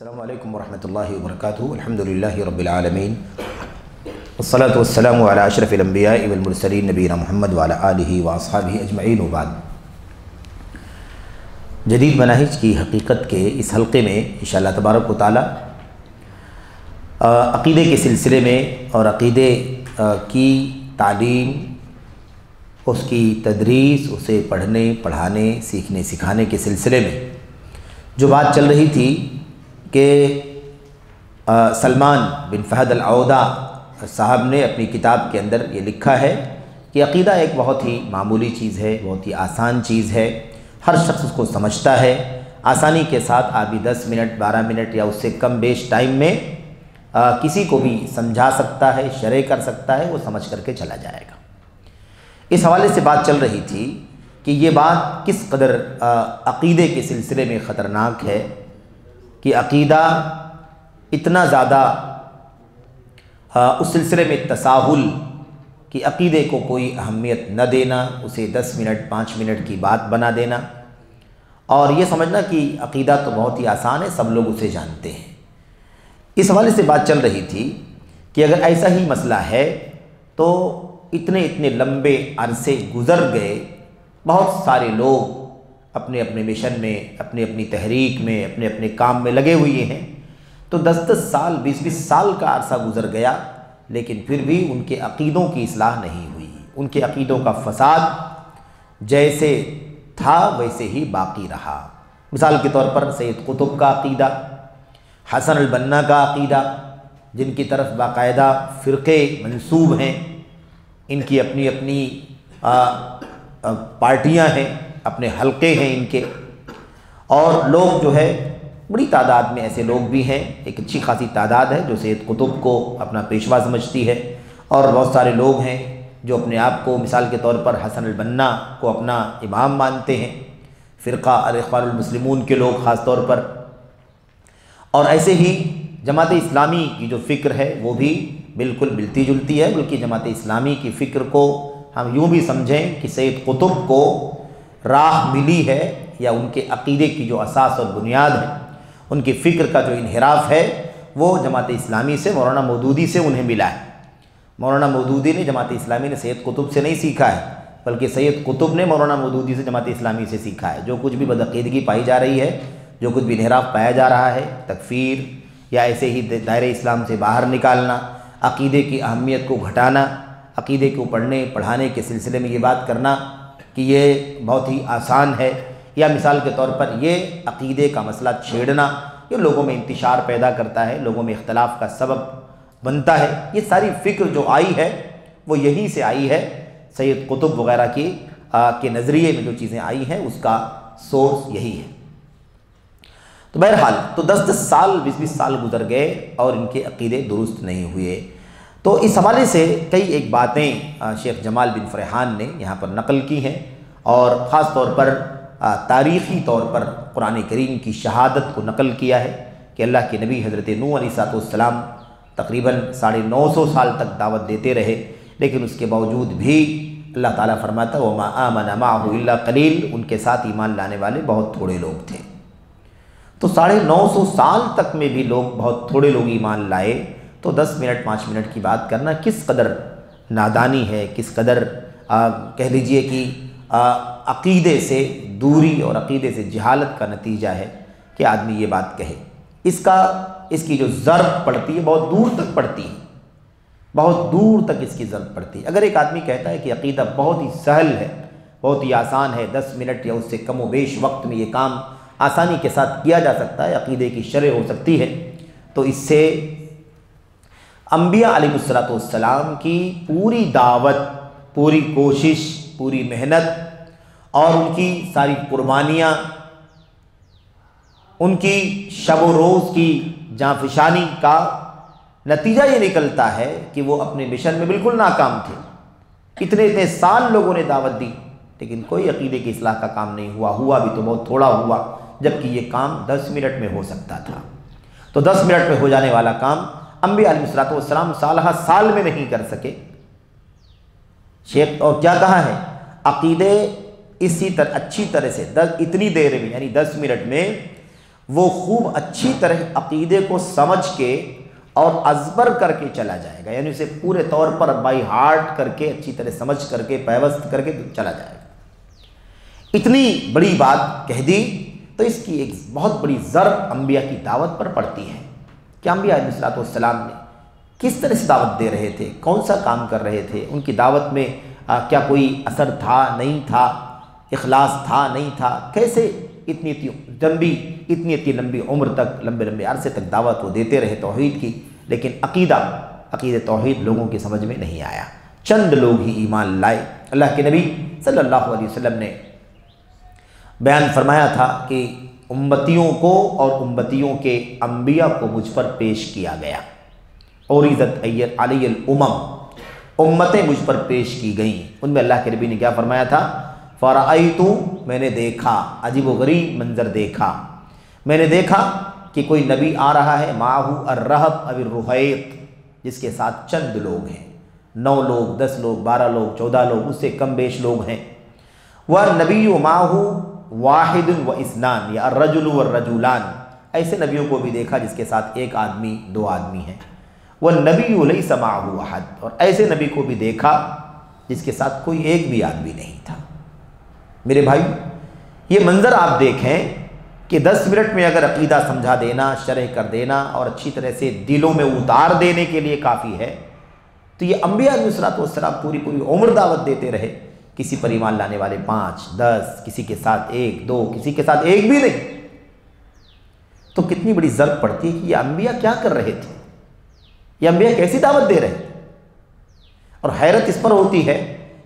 السلام علیکم ورحمۃ اللہ وبرکاتہ۔ الحمدللہ رب العالمین والصلاة والسلام علی اشرف الانبیاء والمرسلین نبینا محمد وعلی آلہ واصحابہ اجمعین وبعد۔ جدید مناہج کی حقیقت کے اس حلقے میں انشاءاللہ تبارک و تعالی عقیدے کے سلسلے میں اور عقیدے کی تعلیم، اس کی تدریس، اسے پڑھنے پڑھانے سیکھنے سکھانے کے سلسلے میں جو بات چل رہی تھی کہ سلمان بن فہد العودہ صاحب نے اپنی کتاب کے اندر یہ لکھا ہے کہ عقیدہ ایک بہت ہی معمولی چیز ہے، بہت ہی آسان چیز ہے، ہر شخص اس کو سمجھتا ہے، آسانی کے ساتھ آدمی 10 منٹ 12 منٹ یا اس سے کم بیش ٹائم میں کسی کو بھی سمجھا سکتا ہے، شرح کر سکتا ہے، وہ سمجھ کر کے چلا جائے گا۔ اس حوالے سے بات چل رہی تھی کہ یہ بات کس قدر عقیدے کے سلسلے میں خطرناک ہے کہ عقیدہ اتنا زیادہ اس سلسلے میں تساہل کہ عقیدے کو کوئی اہمیت نہ دینا، اسے 10 منٹ 5 منٹ کی بات بنا دینا اور یہ سمجھنا کہ عقیدہ تو بہت ہی آسان ہے، سب لوگ اسے جانتے ہیں۔ اس حوالے سے بات چل رہی تھی کہ اگر ایسا ہی مسئلہ ہے تو اتنے لمبے عرصے گزر گئے، بہت سارے لوگ اپنے اپنے مشن میں، اپنی اپنی تحریک میں، اپنے اپنے کام میں لگے ہوئے ہیں، تو 10 سال 20 سال کا عرصہ گزر گیا لیکن پھر بھی ان کے عقیدوں کی اصلاح نہیں ہوئی، ان کے عقیدوں کا فساد جیسے تھا ویسے ہی باقی رہا۔ مثال کے طور پر سید قطب کا عقیدہ، حسن البنا کا عقیدہ، جن کی طرف باقاعدہ فرقے منسوب ہیں، ان کی اپنی اپنی پارٹیاں ہیں، اپنے حلقے ہیں ان کے، اور لوگ جو ہے بڑی تعداد میں ایسے لوگ بھی ہیں، ایک اچھی خاصی تعداد ہے جو سید قطب کو اپنا پیشوا سمجھتی ہے، اور بہت سارے لوگ ہیں جو اپنے آپ کو مثال کے طور پر حسن البنا کو اپنا امام مانتے ہیں، فرقہ الاخوان المسلمون کے لوگ خاص طور پر، اور ایسے ہی جماعت اسلامی کی جو فکر ہے وہ بھی بالکل ملتی جلتی ہے، بلکہ جماعت اسلامی کی فکر کو ہم یوں بھی سمجھیں کہ سید قطب کو راہ ملی ہے، یا ان کے عقیدے کی جو اساس اور بنیاد ہے، ان کی فکر کا جو انحراف ہے وہ جماعت اسلامی سے، مولانا مودودی سے انہیں ملا ہے۔ مولانا مودودی نے جماعت اسلامی نے سید قطب سے نہیں سیکھا ہے، بلکہ سید قطب نے مولانا مودودی سے جماعت اسلامی سے سیکھا ہے۔ جو کچھ بھی بدعقیدگی پائی جا رہی ہے، جو کچھ بھی انحراف پایا جا رہا ہے، تکفیر یا ایسے ہی دائرہ اسلام سے باہر نکالنا، عقیدے کی اہمیت کو گھٹانا، عقیدے کو پڑھنے پڑھانے کے سلسلے میں یہ بات کرنا کہ یہ بہت ہی آسان ہے، یا مثال کے طور پر یہ عقیدے کا مسئلہ چھیڑنا، یہ لوگوں میں انتشار پیدا کرتا ہے، لوگوں میں اختلاف کا سبب بنتا ہے۔ یہ ساری فکر جو آئی ہے وہ یہیں سے آئی ہے، سید قطب وغیرہ کے نظریے میں جو چیزیں آئی ہیں اس کا سورس یہی ہے۔ تو بہرحال تو 10 سال 20 سال گزر گئے اور ان کے عقیدے درست نہیں ہوئے۔ تو اس حوالے سے کئی ایک باتیں شیخ جمال بن فرحان نے یہاں پر نقل کی ہیں، اور خاص طور پر تاریخی طور پر قرآن کریم کی شہادت کو نقل کیا ہے کہ اللہ کے نبی حضرت نوح علیہ السلام تقریباً 950 سال تک دعوت دیتے رہے، لیکن اس کے باوجود بھی اللہ تعالیٰ فرماتا وَمَا آمَنَ مَعَهُ إِلَّا قَلِيلٌ، ان کے ساتھ ایمان لانے والے بہت تھوڑے لوگ تھے۔ تو 950 سال تک میں بھی لوگ بہت تھوڑے لوگ ایمان لائے، تو 10 منٹ 5 منٹ کی بات کرنا کس قدر نادانی ہے، کس قدر کہہ لیجئے کہ عقیدے سے دوری اور عقیدے سے جہالت کا نتیجہ ہے کہ آدمی یہ بات کہے۔ اس کی جو ضرب پڑتی ہے بہت دور تک پڑتی ہے، بہت دور تک اس کی ضرب پڑتی ہے۔ اگر ایک آدمی کہتا ہے کہ عقیدہ بہت ہی سہل ہے، بہت ہی آسان ہے، 10 منٹ یا اس سے کم و بیش وقت میں یہ کام آسانی کے ساتھ کیا جا سکتا ہے، عقیدے کی شرح ہو سکتی ہے، تو اس سے انبیاء علیہ السلام کی پوری دعوت، پوری کوشش، پوری محنت اور ان کی ساری قربانیاں، ان کی شب و روز کی جانفشانی کا نتیجہ یہ نکلتا ہے کہ وہ اپنے مشن میں بالکل ناکام تھے۔ اتنے سال لوگوں نے دعوت دی لیکن کوئی عقیدے کی اصلاح کا کام نہیں ہوا بھی تو بہت تھوڑا ہوا، جبکہ یہ کام 10 منٹ میں ہو سکتا تھا۔ تو 10 منٹ میں ہو جانے والا کام انبیاء علیہ السلام سال میں نہیں کر سکے۔ شیخ اور کیا کہا ہے، عقیدے اسی طرح اچھی طرح سے اتنی دیر میں یعنی 10 منٹ میں وہ خوب اچھی طرح عقیدے کو سمجھ کے اور ازبر کر کے چلا جائے گا، یعنی اسے پورے طور پر بائی ہارٹ کر کے اچھی طرح سمجھ کر کے پیوست کر کے چلا جائے گا۔ اتنی بڑی بات کہہ دی تو اس کی ایک بہت بڑی ضرب انبیاء کی دعوت پر پڑتی ہے کہ انبیاء علیہ الصلوۃ والسلام نے کس طرح سے دعوت دے رہے تھے، کون سا کام کر رہے تھے، ان کی دعوت میں کیا کوئی اثر تھا نہیں تھا، اخلاص تھا نہیں تھا، کیسے اتنی لمبی عمر تک، لمبے عرصے تک دعوت وہ دیتے رہے توحید کی، لیکن عقیدہ توحید لوگوں کی سمجھ میں نہیں آیا، چند لوگ ہی ایمان لائے۔ اللہ کے نبی صلی اللہ علیہ وسلم نے بیان فرمایا تھا کہ امتیوں کو اور امتیوں کے انبیاء کو مجھ پر پیش کیا گیا، عرضت علی الامم، امتیں مجھ پر پیش کی گئیں، ان میں اللہ کے نبی نے کیا فرمایا تھا، فرأیت، میں نے دیکھا، عجیب و غریب منظر دیکھا، میں نے دیکھا کہ کوئی نبی آ رہا ہے، معہ الرہب او الرہیط، جس کے ساتھ چند لوگ ہیں، 9 لوگ، 10 لوگ، 12 لوگ، 14 لوگ، اس سے کم بیش لوگ ہیں، والنبی معہ واحد و اثنان یا الرجل والرجلان، ایسے نبیوں کو بھی دیکھا جس کے ساتھ ایک آدمی، 2 آدمی ہیں، والنبی لیس معہ احد، اور ایسے نبی کو بھی دیکھا جس کے ساتھ کوئی ایک بھی آدمی نہیں تھا۔ میرے بھائی، یہ منظر آپ دیکھیں کہ 10 منٹ میں اگر عقیدہ سمجھا دینا، شرح کر دینا اور اچھی طرح سے دلوں میں اتار دینے کے لیے کافی ہے، تو یہ انبیاء علیہ الصلوۃ والسلام پوری عمر دعوت دیتے رہے، کسی پر ایمان لانے والے 5 10، کسی کے ساتھ 1 2، کسی کے ساتھ ایک بھی نہیں، تو کتنی بڑی ضرب پڑتی ہے کہ یہ انبیاء کیا کر رہے تھے، یہ انبیاء کیسی دعوت دے رہے تھے۔ اور حیرت اس پر ہوتی ہے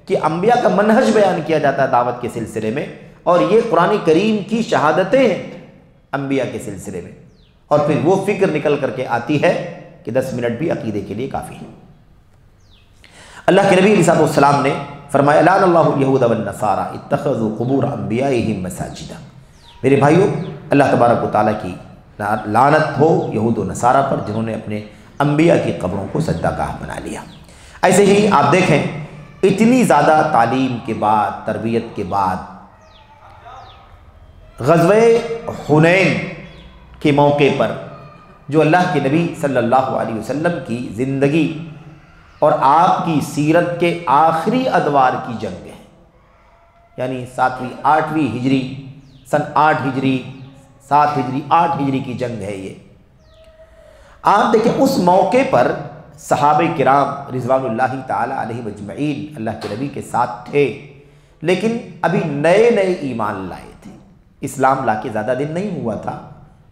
کہ انبیاء کا منہج بیان کیا جاتا ہے دعوت کے سلسلے میں، اور یہ قرآن کریم کی شہادتیں ہیں انبیاء کے سلسلے میں، اور پھر وہ فکر نکل کر کے آتی ہے کہ 10 منٹ بھی عقیدے کے لیے کافی ہے۔ اللہ کے نبی علیہ الصلوۃ والسلام نے فرمایا، لعن اللہ الیہود والنصارى اتخذوا قبور انبیائہم مساجدا، میرے بھائیو، اللہ تبارک و تعالیٰ کی لعنت ہو یہود و نصارہ پر جنہوں نے اپنے انبیاء کی قبروں کو سجدہ گاہ بنا لیا۔ ایسے ہی آپ دیکھیں، اتنی زیادہ تعلیم کے بعد، تربیت کے بعد، غزوہ حنین کے موقع پر جو اللہ کے نبی صلی اللہ علیہ وسلم کی زندگی اور آپ کی سیرت کے آخری ادوار کی جنگ ہے، یعنی 7ویں 8ویں ہجری، سن 8 ہجری 7 ہجری 8 ہجری کی جنگ ہے یہ۔ آپ دیکھیں اس موقع پر صحابہ کرام رضوان اللہ تعالی علیہ مجمعین اللہ کے نبی کے ساتھ تھے، لیکن ابھی نئے ایمان لائے تھے، اسلام لا کے زیادہ دن نہیں ہوا تھا،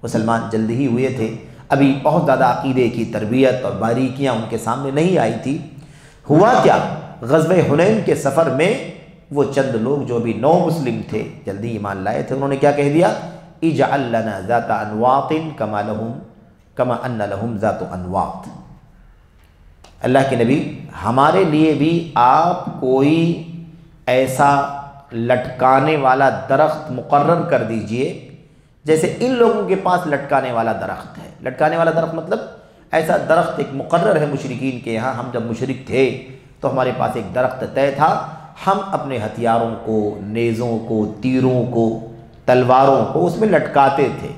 مسلمان جلدی ہی ہوئے تھے، ابھی بہت زیادہ عقیدے کی تربیت اور باریکیاں ان کے سامنے نہیں آئی تھی۔ ہوا کیا، غزوہ حنین کے سفر میں وہ چند لوگ جو ابھی نو مسلم تھے، جلدی ایمان لائے تھے، انہوں نے کیا کہہ دیا، اجعل لنا ذات انواط کما ان لهم ذات انواط، اللہ کے نبی ہمارے لیے بھی آپ کوئی ایسا لٹکانے والا درخت مقرر کر دیجئے جیسے ان لوگوں کے پاس لٹکانے والا درخت ہے۔ لٹکانے والا درخت مطلب ایسا درخت ایک مقرر ہے مشرکین کے یہاں، ہم جب مشرک تھے تو ہمارے پاس ایک درخت طے تھا، ہم اپنے ہتھیاروں کو، نیزوں کو، تیروں کو، تلواروں کو اس میں لٹکاتے تھے،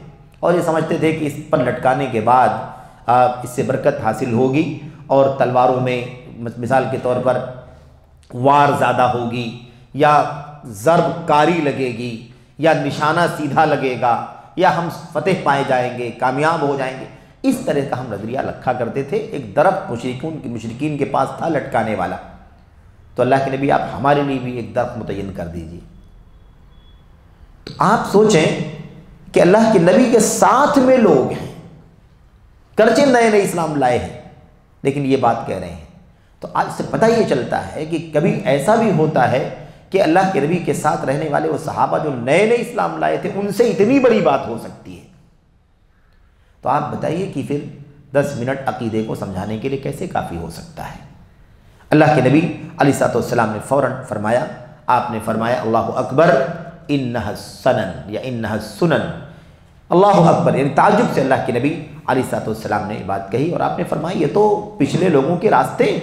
اور یہ سمجھتے تھے کہ اس پر لٹکانے کے بعد اس سے برکت حاصل ہوگی، اور تلواروں میں مثال کے طور پر وار زیادہ ہوگی، یا ضرب کاری لگے گی، یا نشانہ سیدھا لگے گا، یا ہم فتح پائے جائیں گے، کامیاب ہو جائیں گے، اس طرح کا ہم نظریہ رکھا کرتے تھے۔ ایک درخت مشرکین کے پاس تھا لٹکانے والا، تو اللہ کے نبی آپ ہمارے لیے بھی ایک درخت متعین کر دیجیے۔ تو آپ سوچیں کہ اللہ کے نبی کے ساتھ میں لوگ ہیں، گرچہ نئے اسلام لائے ہیں، لیکن یہ بات کہہ رہے ہیں، تو آج سے پتہ یہ چلتا ہے کہ کبھی ایسا بھی ہوتا ہے کہ اللہ کے نبی کے ساتھ رہنے والے وہ صحابہ جو نئے اسلام لائے تھے، ان سے اتنی بڑی بات ہو سکتی ہے۔ تو آپ بتائیے کہ پھر 10 منٹ عقیدے کو سمجھانے کے لیے کیسے کافی ہو سکتا ہے۔ اللہ کے نبی علیہ الصلوۃ والسلام نے فوراً فرمایا، آپ نے فرمایا، اللہ اکبر انہا السنن یا انہا السنن، اللہ اکبر، یعنی تعجب سے اللہ کے نبی علیہ الصلوۃ والسلام نے بات کہی، اور آپ نے فرمایا یہ تو پچھلے لوگوں کے راستے،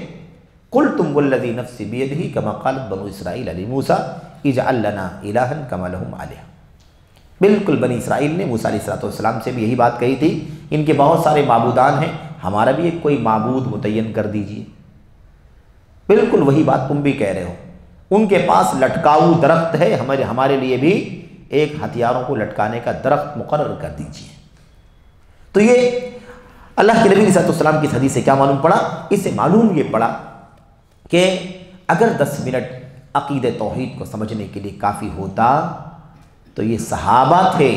قلتم والذی نفسی بیدہ کما قالت بنو اسرائیل لموسیٰ اجعل لنا الہا کما لہم آلہہ، بالکل بنی اسرائیل نے موسیٰ علیہ السلام سے بھی یہی بات کہی تھی، ان کے بہت سارے معبودان ہیں، ہمارا بھی ایک کوئی معبود متعین کر دیجئے۔ بالکل وہی بات تم بھی کہہ رہے ہو، ان کے پاس لٹکاؤ درخت ہے، ہمارے لیے بھی ایک ہتھیاروں کو لٹکانے کا درخت مقرر کر دیجئے۔ تو یہ اللہ کے نبی علیہ السلام کی حدیث سے کیا معلوم پڑا؟ اس سے معلوم یہ پڑا کہ اگر 10 منٹ عقیدہ توحید کو سمجھنے کے لیے کافی ہوتا تو یہ صحابہ تھے،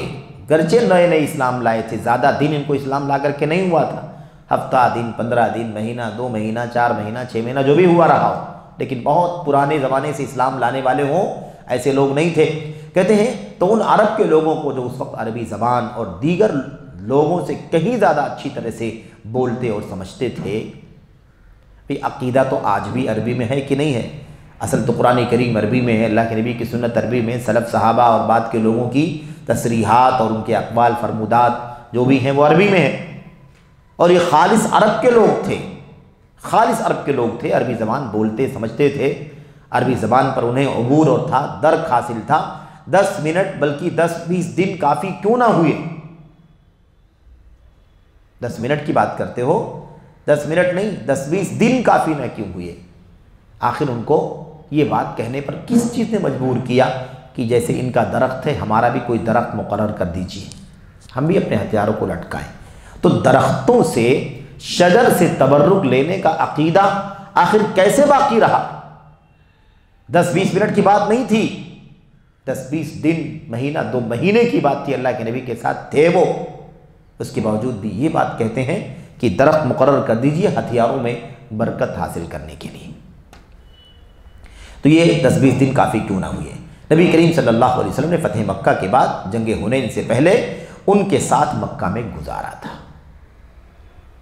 گرچہ نئے نئے اسلام لائے تھے، زیادہ دن ان کو اسلام لا کر کے نہیں ہوا تھا، ہفتہ دن، 15 دن، مہینہ، 2 مہینہ، 4 مہینہ، 6 مہینہ جو بھی ہوا رہا ہو، لیکن بہت پرانے زمانے سے اسلام لانے والے ہوں ایسے لوگ نہیں تھے۔ کہتے ہیں تو ان عرب کے لوگوں کو جو اس وقت عربی زبان اور دیگر لوگوں سے کہیں زیادہ اچھی طرح سے بولتے اور سمجھتے تھے، بھی عقیدہ تو آج بھی عربی میں ہے کہ نہیں ہے؟ اصل تو قرآن کریم عربی میں ہے، اللہ کے نبی کی سنت عربی میں، سلف صحابہ اور بعد کے لوگوں کی تصریحات اور ان کے اقوال فرمودات جو بھی ہیں وہ عربی میں ہیں، اور یہ خالص عرب کے لوگ تھے، خالص عرب کے لوگ تھے، عربی زبان بولتے سمجھتے تھے، عربی زبان پر انہیں عبور اور تھا، درک حاصل تھا۔ 10 منٹ بلکہ 10-20 دن کافی کیوں نہ ہوئے؟ 10 منٹ کی بات کرتے ہو، 10 منٹ نہیں 10-20 دن کافی نہ کیوں ہوئے؟ آخر ان کو یہ بات کہنے پر کس چیز نے مجبور کیا کہ جیسے ان کا درخت ہے ہمارا بھی کوئی درخت مقرر کر دیجیے، ہم بھی اپنے ہتھیاروں کو لٹکائیں؟ تو درختوں سے، شجر سے تبرک لینے کا عقیدہ آخر کیسے باقی رہا؟ 10-20 منٹ کی بات نہیں تھی، 10-20 دن، مہینہ، 2 مہینے کی بات تھی، اللہ کے نبی کے ساتھ تھے وہ، اس کے باوجود بھی یہ بات کہتے ہیں کہ درخت مقرر کر دیجئے ہتھیاروں میں برکت حاصل کرنے کے لیے۔ تو یہ 10-20 دن کافی کیوں نہ ہوئے؟ نبی کریم صلی اللہ علیہ وسلم نے فتح مکہ کے بعد جنگ حنین سے پہلے ان کے ساتھ مکہ میں گزارا تھا،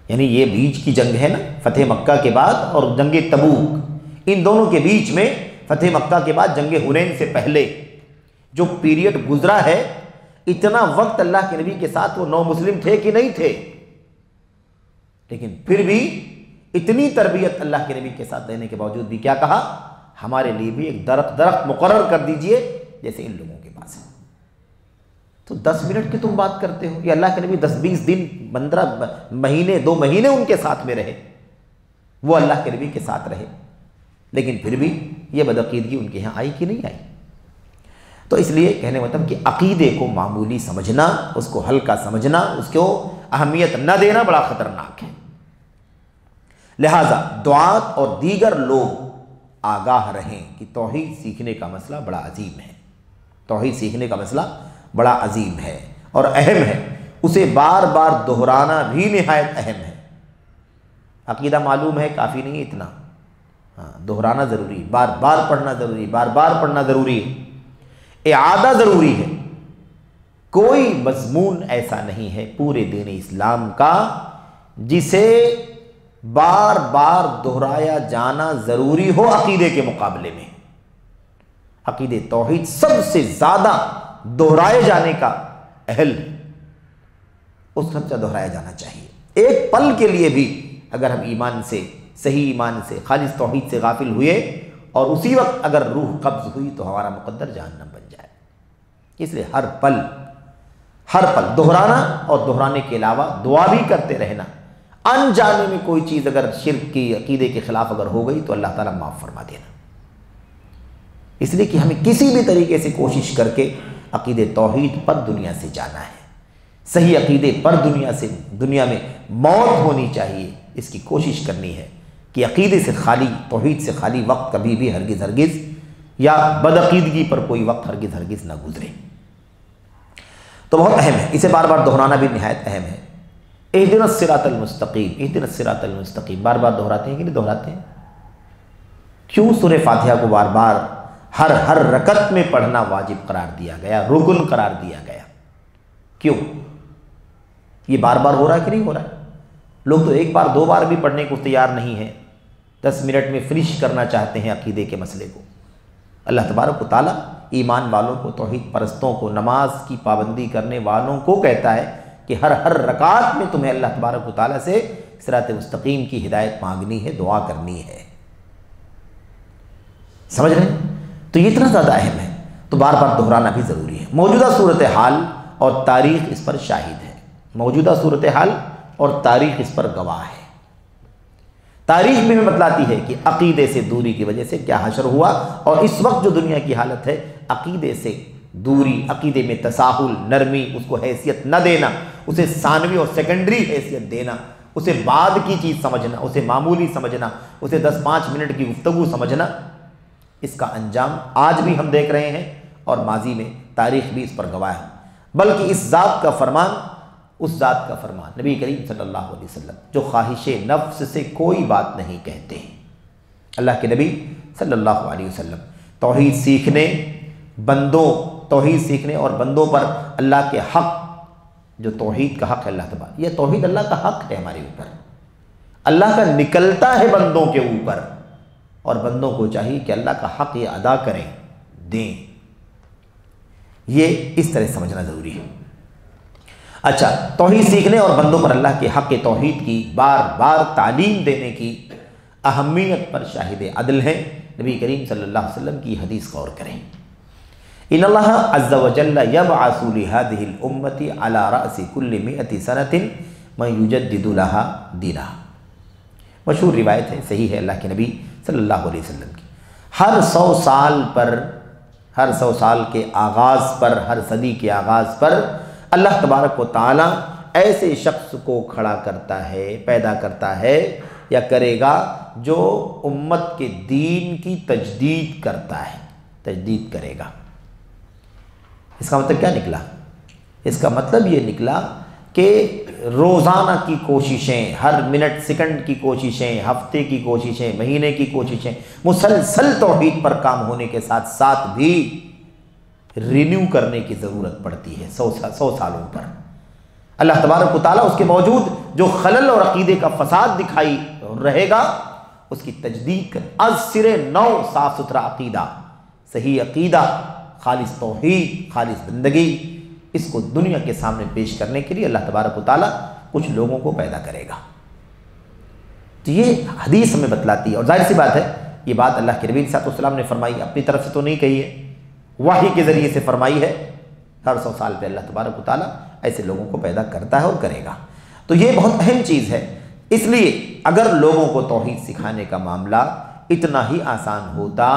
یعنی یہ بیچ کی جنگ ہے نا، فتح مکہ کے بعد اور جنگ تبوک، ان دونوں کے بیچ میں فتح مکہ کے بعد جنگ حنین سے پہلے جو پیریڈ گزرا ہے، اتنا وقت اللہ کے نبی کے ساتھ وہ 9 مسلم تھے کہ نہیں تھے؟ لیکن پھر بھی اتنی تربیت اللہ کے نبی کے ساتھ دینے کے باوجود بھی کیا کہا؟ ہمارے لیے بھی ایک درخت مقرر کر دیجئے جیسے ان لوگوں کے پاس ہے۔ تو 10 منٹ کی تم بات کرتے ہو، یہ اللہ کے نبی 10-20 دن، 15 مہینے، 2 مہینے ان کے ساتھ میں رہے، وہ اللہ کے نبی کے ساتھ رہے، لیکن پھر بھی یہ بدعقیدگی ان کے یہاں آئی کہ نہیں آئی؟ تو اس لیے کہنے مطلب کہ عقیدے کو معمولی سمجھنا، اس کو ہلکا سمجھنا، اس کو اہمیت نہ دینا بڑا خطرناک ہے۔ لہٰذا دعات اور دیگر لوگ آگاہ رہیں کہ توحید سیکھنے کا مسئلہ بڑا عظیم ہے، توحید سیکھنے کا مسئلہ بڑا عظیم ہے اور اہم ہے، اسے بار بار دہرانا بھی نہایت اہم ہے۔ عقیدہ معلوم ہے کافی نہیں اتنا، دہرانا ضروری، بار بار پڑھنا ضروری، بار بار پڑھنا ضروری ہے، اعادہ ضروری ہے۔ کوئی مضمون ایسا نہیں ہے پورے دین اسلام کا جسے بار بار دہرایا جانا ضروری ہو عقیدے کے مقابلے میں۔ عقیدہ توحید سب سے زیادہ دہرائے جانے کا اہل ہے، اس سب سے دہرایا جانا چاہیے۔ ایک پل کے لیے بھی اگر ہم ایمان سے، صحیح ایمان سے، خالص توحید سے غافل ہوئے اور اسی وقت اگر روح قبض ہوئی تو ہمارا مقدر جہنم بن جائے۔ اس لیے ہر پل دہرانا اور دہرانے کے علاوہ دعا بھی کرتے رہنا، انجانے میں کوئی چیز اگر شرک کی، عقیدے کے خلاف اگر ہو گئی تو اللہ تعالیٰ معاف فرما دینا، اس لیے کہ ہمیں کسی بھی طریقے سے کوشش کر کے عقیدے توحید پر دنیا سے جانا ہے، صحیح عقیدے پر دنیا میں موت ہونی چاہیے، اس کی کوشش کرنی ہے کہ عقیدے سے خالی، توحید سے خالی وقت کبھی بھی ہرگز یا بدعقیدگی پر کوئی وقت ہرگز نہ گزرے۔ تو بہت اہم ہے، اسے بار بار دہرانا بھی نہایت اہم ہے۔ اہدنا الصراط المستقیم، اہدنا الصراط المستقیم بار بار دہراتے ہیں کہ نہیں دہراتے ہیں؟ کیوں سورہ فاتحہ کو بار بار ہر رکعت میں پڑھنا واجب قرار دیا گیا، رکن قرار دیا گیا؟ کیوں؟ یہ بار بار ہو رہا ہے کہ نہیں ہو رہا ہے؟ لوگ تو ایک بار 2 بار بھی پڑھنے کو تیار نہیں ہیں، 10 منٹ میں فنش کرنا چاہتے ہیں عقیدے کے مسئلے کو۔ اللہ تبارک و تعالیٰ ایمان والوں کو، توحید پرستوں کو، نماز کی پابندی کرنے والوں کو کہتا ہے کہ ہر رکعت میں تمہیں اللہ تبارک و تعالیٰ سے صراط مستقیم کی ہدایت مانگنی ہے، دعا کرنی ہے۔ سمجھ رہے ہیں؟ تو یہ اتنا زیادہ اہم ہے۔ تو بار بار دہرانا بھی ضروری ہے۔ موجودہ صورتحال اور تاریخ اس پر شاہد ہے، موجودہ صورتحال اور تاریخ اس پر گواہ ہے۔ تاریخ بھی ہمیں بتلاتی ہے کہ عقیدے سے دوری کی وجہ سے کیا حشر ہوا، اور اس وقت جو دنیا کی حالت ہے، عقیدے سے دوری، عقیدے میں تساہل، نرمی، اس کو حیثیت نہ دینا، اسے ثانوی اور سیکنڈری حیثیت دینا، اسے بعد کی چیز سمجھنا، اسے معمولی سمجھنا، اسے 10-5 منٹ کی گفتگو سمجھنا، اس کا انجام آج بھی ہم دیکھ رہے ہیں اور ماضی میں تاریخ بھی اس پر گواہ ہے۔ بلکہ اس ذات کا فرمان، اس ذات کا فرمان، نبی کریم صلی اللہ علیہ وسلم جو خواہش نفس سے کوئی بات نہیں کہتے ہیں، اللہ کے نبی صلی اللہ علیہ وسلم توحید سیکھنے اور بندوں پر اللہ کے حق، جو توحید کا حق ہے اللہ تبارک، یہ توحید اللہ کا حق ہے ہمارے اوپر، اللہ کا نکلتا ہے بندوں کے اوپر، اور بندوں کو چاہیے کہ اللہ کا حق یہ ادا کریں، دیں، یہ اس طرح سمجھنا ضروری ہے۔ اچھا، توحید سیکھنے اور بندوں پر اللہ کے حق توحید کی بار بار تعلیم دینے کی اہمیت پر شاہد عدل ہیں نبی کریم صلی اللہ علیہ وسلم کی حدیث، غور کریں۔ ان اللہ عز وجل یبعث لهذه الامة على رأس كل 100 سنة من یجدد لها دینها، مشہور روایت ہے، صحیح ہے، اللہ کے نبی صلی اللہ علیہ وسلم کی ہر 100 سال پر، ہر 100 سال کے آغاز پر، ہر صدی کے آغاز پر اللہ تبارک و تعالیٰ ایسے شخص کو کھڑا کرتا ہے، پیدا کرتا ہے یا کرے گا جو امت کے دین کی تجدید کرتا ہے، تجدید کرے گا۔ اس کا مطلب کیا نکلا؟ اس کا مطلب یہ نکلا کہ روزانہ کی کوششیں، ہر منٹ سیکنڈ کی کوششیں، ہفتے کی کوششیں، مہینے کی کوششیں، مسلسل توحید پر کام ہونے کے ساتھ ساتھ بھی رینیو کرنے کی ضرورت پڑتی ہے 100 سالوں پر۔ اللہ تبارک و تعالیٰ اس کے باوجود جو خلل اور عقیدے کا فساد دکھائی رہے گا، اس کی تجدید کر، از سرے نو صاف ستھرا عقیدہ، صحیح عقیدہ، خالص توحید، خالص بندگی، اس کو دنیا کے سامنے پیش کرنے کے لیے اللہ تبارک و تعالیٰ کچھ لوگوں کو پیدا کرے گا۔ تو یہ حدیث ہمیں بتلاتی ہے، اور ظاہر سی بات ہے یہ بات اللہ کے نبی صلی اللہ علیہ وسلم نے فرمائی، اپنی طرف سے تو نہیں کہی ہے، وحی کے ذریعے سے فرمائی ہے۔ ہر 100 سال پہ اللہ تبارک و تعالیٰ ایسے لوگوں کو پیدا کرتا ہے اور کرے گا۔ تو یہ بہت اہم چیز ہے، اس لیے اگر لوگوں کو توحید سکھانے کا معاملہ اتنا ہی آسان ہوتا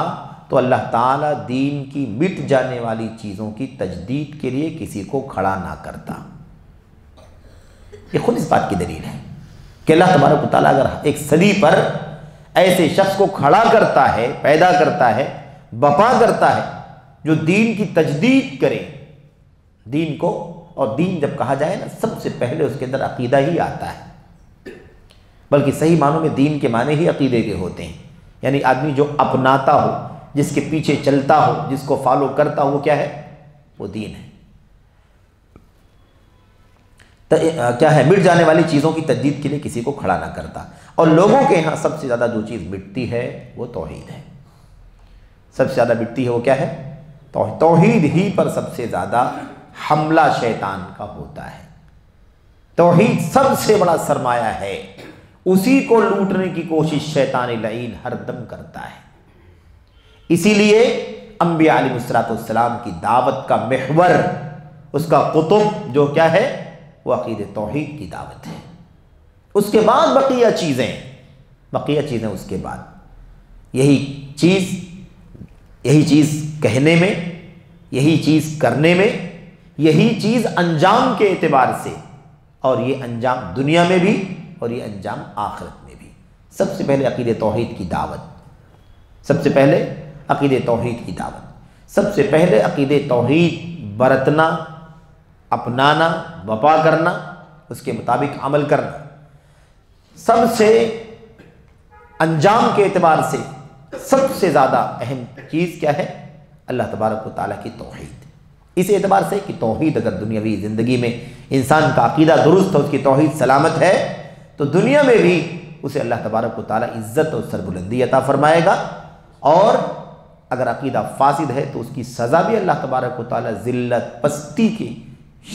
تو اللہ تعالیٰ دین کی مٹ جانے والی چیزوں کی تجدید کے لیے کسی کو کھڑا نہ کرتا۔ یہ خود اس بات کی دلیل ہے کہ اللہ تبارک و تعالیٰ اگر ایک صدی پر ایسے شخص کو کھڑا کرتا ہے، پیدا کرتا ہے، بپا کرتا ہے جو دین کی تجدید کرے، دین کو، اور دین جب کہا جائے نا، سب سے پہلے اس کے اندر عقیدہ ہی آتا ہے، بلکہ صحیح معنوں میں دین کے معنی ہی عقیدے کے ہوتے ہیں، یعنی آدمی جو اپناتا ہو، جس کے پیچھے چلتا ہو، جس کو فالو کرتا ہو، وہ کیا ہے؟ وہ دین ہے۔ کیا ہے؟ مٹ جانے والی چیزوں کی تجدید کے لیے کسی کو کھڑا نہ کرتا، اور لوگوں کے یہاں سب سے زیادہ جو چیز مٹتی ہے وہ توحید ہے۔ سب سے زیادہ مٹتی ہے وہ کیا ہے؟ توحید ہی پر سب سے زیادہ حملہ شیطان کا ہوتا ہے۔ توحید سب سے بڑا سرمایہ ہے، اسی کو لوٹنے کی کوشش شیطان لعین ہر دم کرتا ہے۔ اسی لیے انبیاء علیہ السلام کی دعوت کا محور، اس کا قطب جو کیا ہے؟ وہ عقید توحید کی دعوت ہے۔ اس کے بعد بقیہ چیزیں اس کے بعد، یہی چیز کہنے میں، یہی چیز کرنے میں، یہی چیز انجام کے اعتبار سے، اور یہ انجام دنیا میں بھی اور یہ انجام آخرت میں بھی۔ سب سے پہلے عقید توحید کی دعوت، سب سے پہلے عقید توحید کی دعوت، سب سے پہلے عقید توحید برتنا، اپنانا، وفا کرنا، اس کے مطابق عمل کرنا۔ سب سے انجام کے اعتبار سے سب سے زیادہ اہم چیز کیا ہے؟ اللہ تبارک و تعالیٰ کی توحید۔ اس اعتبار سے کہ توحید اگر دنیاوی زندگی میں انسان کا عقیدہ درست ہے، اس کی توحید سلامت ہے، تو دنیا میں بھی اسے اللہ تبارک و تعالیٰ عزت اور سربلندی عطا فرمائے گا، اور اگر عقیدہ فاسد ہے تو اس کی سزا بھی اللہ تبارک و تعالیٰ ذلت، پستی کی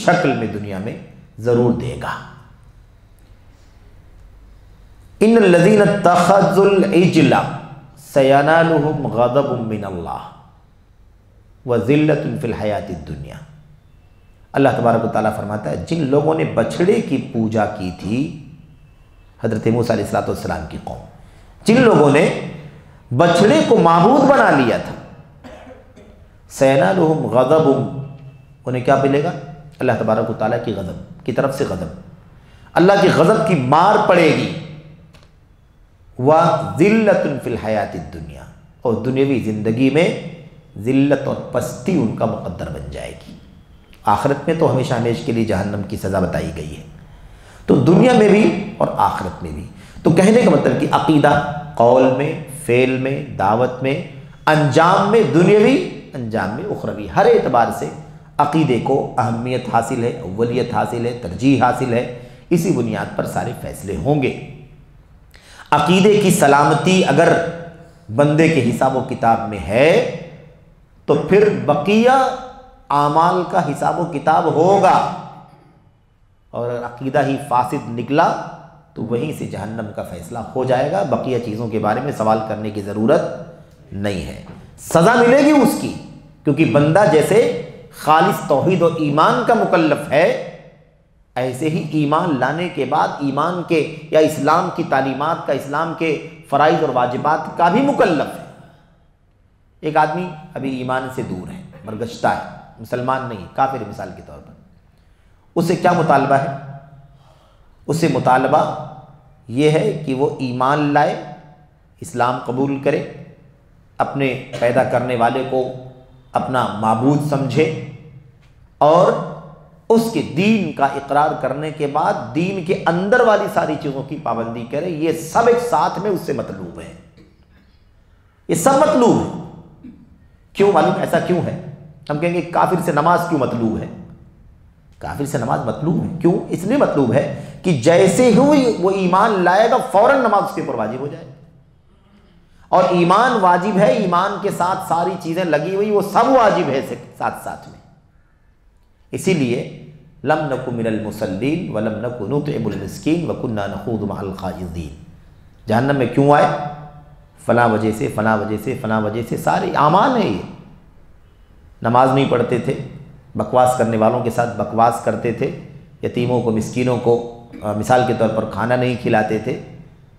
شکل میں دنیا میں ضرور دے گا۔ ان الذین اتخذوا العجل سینالہم غضب من اللہ، وذلۃ فی الحیات الدنیا۔ اللہ تبارک و تعالیٰ فرماتا ہے جن لوگوں نے بچھڑے کی پوجا کی تھی، حضرت موسیٰ علیہ السلام کی قوم، جن لوگوں نے بچھڑے کو معبود بنا لیا تھا، سینالہم غضب، انہیں کیا ملے گا؟ اللہ تبارک و تعالیٰ کی غضب کی طرف سے غضب، اللہ کی غضب کی مار پڑے گی، وذلۃ فی الحیات الدنیا، اور دنیاوی زندگی میں ذلت اور پستی ان کا مقدر بن جائے گی۔ آخرت میں تو ہمیشہ ہمیشہ کے لیے جہنم کی سزا بتائی گئی ہے، تو دنیا میں بھی اور آخرت میں بھی۔ تو کہنے کا مطلب کہ عقیدہ قول میں، فعل میں، دعوت میں، انجام میں دنیاوی، انجام میں اخروی، ہر اعتبار سے عقیدے کو اہمیت حاصل ہے، اولیت حاصل ہے، ترجیح حاصل ہے، اسی بنیاد پر سارے فیصلے ہوں گے۔ عقیدے کی سلامتی اگر بندے کے حساب و کتاب میں ہے تو پھر بقیہ اعمال کا حساب و کتاب ہوگا، اور اگر عقیدہ ہی فاسد نکلا تو وہیں سے جہنم کا فیصلہ ہو جائے گا، بقیہ چیزوں کے بارے میں سوال کرنے کی ضرورت نہیں ہے۔ سزا ملے گی اس کی، کیونکہ بندہ جیسے خالص توحید و ایمان کا مکلف ہے، ایسے ہی ایمان لانے کے بعد ایمان کے یا اسلام کی تعلیمات کا، اسلام کے فرائض اور واجبات کا بھی مکلف ہے۔ ایک آدمی ابھی ایمان سے دور ہے، برگشتہ ہے، مسلمان نہیں، کافر مثال کے طور پر، اس سے کیا مطالبہ ہے؟ اس سے مطالبہ یہ ہے کہ وہ ایمان لائے، اسلام قبول کرے، اپنے پیدا کرنے والے کو اپنا معبود سمجھے، اور اس کے دین کا اقرار کرنے کے بعد دین کے اندر والی ساری چیزوں کی پابندی کرے۔ یہ سب ایک ساتھ میں اس سے مطلوب ہے، یہ سب مطلوب ہے۔ کیوں معلوم ایسا کیوں ہے؟ ہم کہیں گے کافر سے نماز کیوں مطلوب ہے؟ کافر سے نماز مطلوب ہے، کیوں؟ اس لیے مطلوب ہے کہ جیسے ہی وہ ایمان لائے گا فوراً نماز اس کے اوپر واجب ہو جائے، اور ایمان واجب ہے، ایمان کے ساتھ ساری چیزیں لگی ہوئی وہ سب واجب ہے ساتھ ساتھ میں۔ اسی لیے لم نک من المصلین ولم نک نطعم المسکین وکنا نخوض مع الخائضین، جہنم میں کیوں آئے؟ فلاں وجہ سے، فلاں وجہ سے، فلاں وجہ سے، سارے اعمال ہیں۔ یہ نماز نہیں پڑھتے تھے، بکواس کرنے والوں کے ساتھ بکواس کرتے تھے، یتیموں کو، مسکینوں کو مثال کے طور پر کھانا نہیں کھلاتے تھے،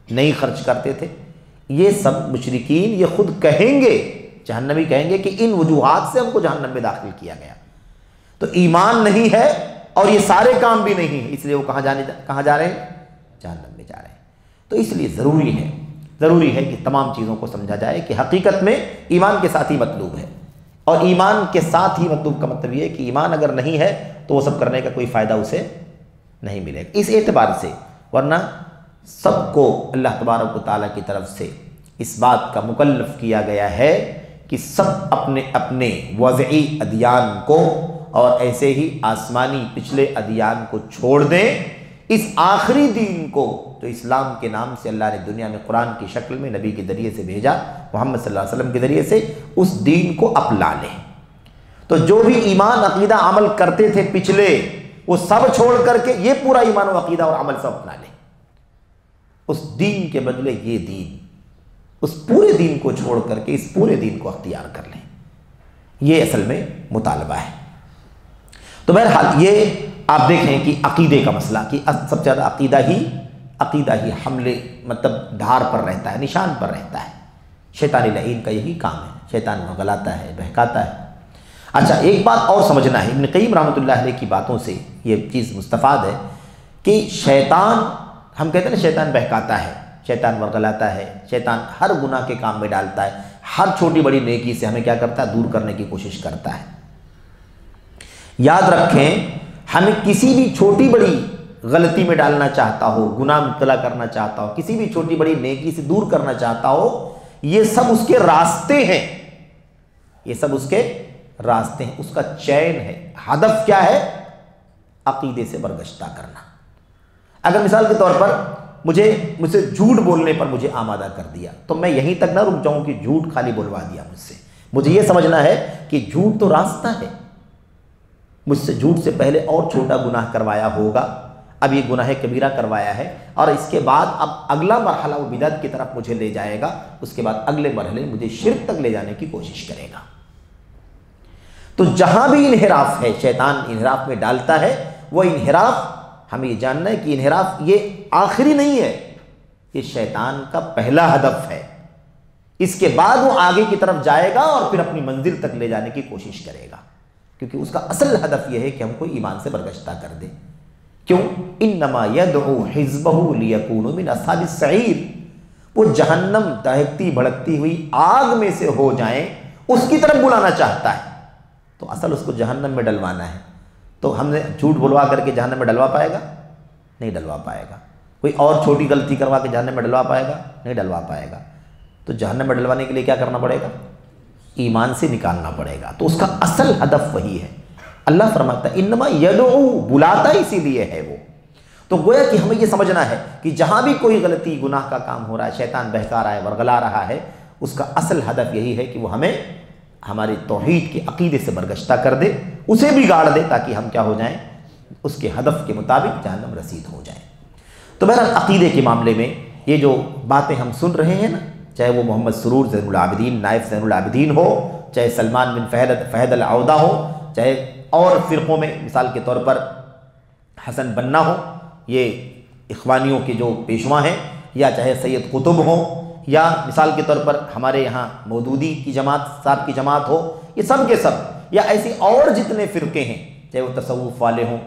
نہیں خرچ کرتے تھے، یہ سب مشرکین یہ خود کہیں گے، جہنمی کہیں گے کہ ان وجوہات سے ہم کو جہنم میں داخل کیا گیا۔ تو ایمان نہیں ہے اور یہ سارے کام بھی نہیں ہیں، اس لیے وہ کہاں جا رہے ہیں؟ جہنم میں جا رہے ہیں۔ تو اس لیے ضروری ہے کہ تمام چیزوں کو سمجھا جائے کہ حقیقت میں ایمان کے ساتھ ہی مطلوب ہے، اور ایمان کے ساتھ ہی مطلوب کا مطلب یہ ہے کہ ایمان اگر نہیں ہے تو وہ سب کرنے کا کوئی فائدہ اسے نہیں ملے گا، اس اعتبار سے۔ ورنہ سب کو اللہ تبارک و تعالیٰ کی طرف سے اس بات کا مکلف کیا گیا ہے کہ سب اپنے اپنے وضعی ادیان کو اور ایسے ہی آسمانی پچھلے ادیان کو چھوڑ دیں، اس آخری دین کو جو اسلام کے نام سے اللہ نے دنیا میں قرآن کی شکل میں نبی کے ذریعے سے بھیجا، محمد صلی اللہ علیہ وسلم کے ذریعے سے، اس دین کو اپنا لیں۔ تو جو بھی ایمان عقیدہ عمل کرتے تھے پچھلے، وہ سب چھوڑ کر کے یہ پورا ایمان و عقیدہ اور عمل سب اپنا لیں، اس دین کے بدلے یہ دین، اس پورے دین کو چھوڑ کر کے اس پورے دین کو اختیار کر لیں، یہ اصل میں مطالبہ ہے۔ تو بہرحال یہ آپ دیکھیں کہ عقیدے کا مسئلہ، کہ سب سے زیادہ عقیدہ ہی حملے مطلب دھار پر رہتا ہے، نشان پر رہتا ہے۔ شیطان لعین کا یہی کام ہے، شیطان بھگلاتا ہے، بہکاتا ہے۔ اچھا، ایک بات اور سمجھنا ہے، ابن قیم رحمۃ اللہ علیہ کی باتوں سے یہ چیز مستفاد ہے کہ شیطان، ہم کہتے ہیں نا شیطان بہکاتا ہے، شیطان ورغلاتا ہے، شیطان ہر گناہ کے کام میں ڈالتا ہے، ہر چھوٹی بڑی نیکی سے ہمیں کیا کرتا ہے؟ دور کرنے کی کوشش کرتا ہے۔ یاد رکھیں، ہمیں کسی بھی چھوٹی بڑی غلطی میں ڈالنا چاہتا ہو، گناہ مبتلا کرنا چاہتا ہو، کسی بھی چھوٹی بڑی نیکی سے دور کرنا چاہتا ہو، یہ سب اس کے راستے ہیں، یہ سب اس کے راستے ہیں، اس کا چین ہے۔ ہدف کیا ہے؟ عقیدے سے برگشتہ کرنا۔ اگر مثال کے طور پر مجھ سے جھوٹ بولنے پر مجھے آمادہ کر دیا، تو میں یہیں تک نہ رک جاؤں کہ جھوٹ خالی بولوا دیا مجھ سے، مجھے یہ سمجھنا ہے کہ جھوٹ تو راستہ ہے، مجھ سے جھوٹ سے پہلے اور چھوٹا گناہ کروایا ہوگا، اب یہ گناہ کبیرہ کروایا ہے، اور اس کے بعد اب اگلا مرحلہ وہ بدعت کی طرف مجھے لے جائے گا، اس کے بعد اگلے مرحلے مجھے شرک تک لے جانے کی کوشش کرے گا۔ تو جہاں بھی انحراف ہے، شیطان انحراف میں ڈالتا ہے، وہ انحراف ہمیں یہ جاننا ہے کہ انحراف یہ آخری نہیں ہے، یہ شیطان کا پہلا ہدف ہے۔ اس کے بعد وہ آگے کی طرف جائے گا اور پھر اپنی منزل تک لے جانے کی کوشش کرے گا، کیونکہ اس کا اصل ہدف یہ ہے کہ ہم کو ایمان سے برگشتہ کر دے۔ کیوں؟ انما یدعو حزبہ لیکونوا من اصحاب السعیر، وہ جہنم دہکتی بھڑکتی ہوئی آگ میں سے ہو جائیں اس کی طرف بلانا چاہتا ہے، تو اصل اس کو جہنم میں ڈلوانا ہے۔ تو ہم نے جھوٹ بلوا کر کے جہنم میں ڈلوا پائے گا؟ نہیں ڈلوا پائے گا۔ کوئی اور چھوٹی غلطی کروا کے جہنم میں ڈلوا پائے گا؟ نہیں ڈلوا پائے گا۔ تو جہنم میں ڈلوانے کے لیے کیا کرنا پڑے گا؟ ایمان سے نکالنا پڑے گا۔ تو اس کا اصل ہدف وہی ہے۔ اللہ فرماتا ہے انما یدعو، بلاتا اسی لیے ہے وہ۔ تو گویا کہ ہمیں یہ سمجھنا ہے کہ جہاں بھی کوئی غلطی گناہ کا کام ہو رہا ہے، شیطان بہکا رہا ہے، ورغلا رہا ہے، اس کا اصل ہدف یہی ہے کہ وہ ہمیں ہماری توحید کے عقیدے سے برگشتہ کر دے، اسے بگاڑ دے، تاکہ ہم کیا ہو جائیں؟ اس کے ہدف کے مطابق جہنم رسید ہو جائیں۔ تو بہرحال عقیدے کے معاملے میں یہ جو باتیں ہم سن رہے ہیں نا، چاہے وہ محمد سرور زین العابدین، نائف زین العابدین ہو، چاہے سلمان بن فہد العودہ ہو، چاہے اور فرقوں میں مثال کے طور پر حسن بنا ہو، یہ اخوانیوں کے جو پیشوا ہیں، یا چاہے سید قطب ہو، یا مثال کے طور پر ہمارے یہاں مودودی کی جماعت صاحب کی جماعت ہو، یہ سب کے سب، یا ایسی اور جتنے فرقے ہیں، چاہے وہ تصوف والے ہوں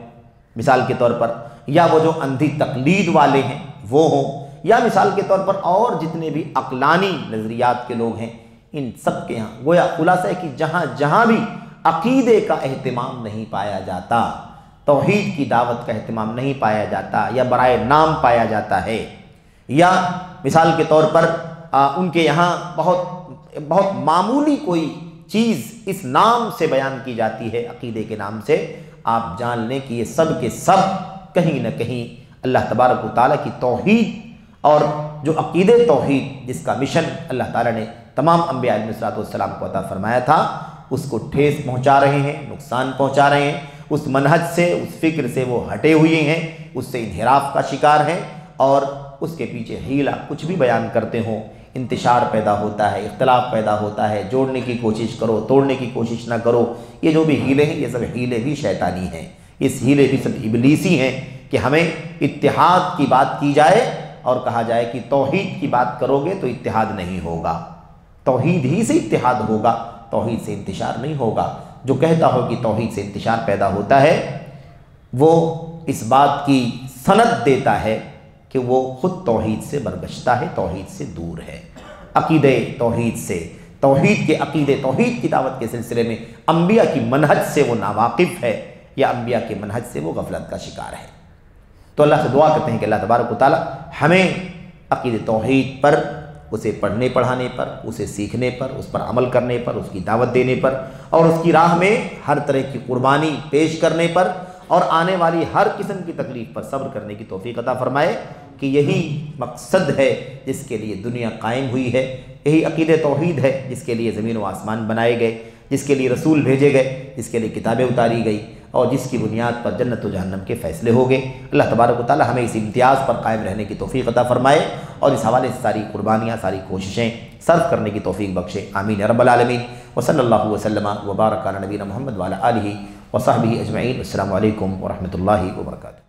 مثال کے طور پر، یا وہ جو اندھی تقلید والے ہیں وہ ہوں، یا مثال کے طور پر اور جتنے بھی عقلانی نظریات کے لوگ ہیں، ان سب کے یہاں گویا خلاصہ ہے کہ جہاں جہاں بھی عقیدے کا اہتمام نہیں پایا جاتا، توحید کی دعوت کا اہتمام نہیں پایا جاتا، یا برائے نام پایا جاتا ہے، یا مثال کے طور پر ان کے یہاں بہت معمولی کوئی چیز اس نام سے بیان کی جاتی ہے، عقیدے کے نام سے، آپ جان لیں کہ یہ سب کے سب کہیں نہ کہیں اللہ تبارک و تعالیٰ کی توحید اور جو عقیدے توحید جس کا مشن اللہ تعالیٰ نے تمام انبیاء علیہ السلام کو عطا فرمایا تھا، اس کو ٹھیس پہنچا رہے ہیں، نقصان پہنچا رہے ہیں، اس منہج سے، اس فکر سے وہ ہٹے ہوئے ہیں، اس سے انحراف کا شکار ہیں، اور اس کے پیچھے حیلہ کچھ بھی بیان کرتے ہوں، انتشار پیدا ہوتا ہے، اختلاف پیدا ہوتا ہے، جوڑنے کی کوشش کرو، توڑنے کی کوشش نہ کرو، یہ جو بھی ہیلے ہیں یہ سب ہیلے بھی شیطانی ہیں، اس ہیلے بھی سب ابلیسی ہیں کہ ہمیں اتحاد کی بات کی جائے اور کہا جائے کہ توحید کی بات کرو گے تو اتحاد نہیں ہوگا، توحید ہی سے اتحاد ہوگا، توحید سے انتشار نہیں ہوگا۔ جو کہتا ہو کہ توحید سے انتشار پیدا ہوتا ہے، وہ اس بات کی سند دیتا ہے کہ وہ خود توحید سے برگشتہ ہے، توحید سے دور ہے، عقیدے توحید سے، توحید کے عقیدے، توحید کی دعوت کے سلسلے میں انبیاء کی منہج سے وہ ناواقف ہے، یا انبیاء کے منہج سے وہ غفلت کا شکار ہے۔ تو اللہ سے دعا کرتے ہیں کہ اللہ تبارک و تعالیٰ ہمیں عقیدے توحید پر، اسے پڑھنے پڑھانے پر، اسے سیکھنے پر، اس پر عمل کرنے پر، اس کی دعوت دینے پر، اور اس کی راہ میں ہر طرح کی قربانی پیش کرنے پر، اور آنے والی ہر قسم کی تکلیف پر صبر کرنے کی توفیق عطا فرمائے، کہ یہی مقصد ہے جس کے لیے دنیا قائم ہوئی ہے، یہی عقیدہ توحید ہے جس کے لیے زمین و آسمان بنائے گئے، جس کے لیے رسول بھیجے گئے، جس کے لیے کتابیں اتاری گئی، اور جس کی بنیاد پر جنت و جہنم کے فیصلے ہو گئے۔ اللہ تبارک و تعالی ہمیں اس امتیاز پر قائم رہنے کی توفیق عطا فرمائے، اور اس حوالے سے ساری قربانیاں، ساری کوششیں صرف کرنے کی توفیق بخشے، آمین یا رب العالمین۔ وصلی اللہ وسلم وبارک علی نبینا محمد وعلی آلہ وصحبہ اجمعین۔ السلام علیکم ورحمۃ اللہ وبرکاتہ۔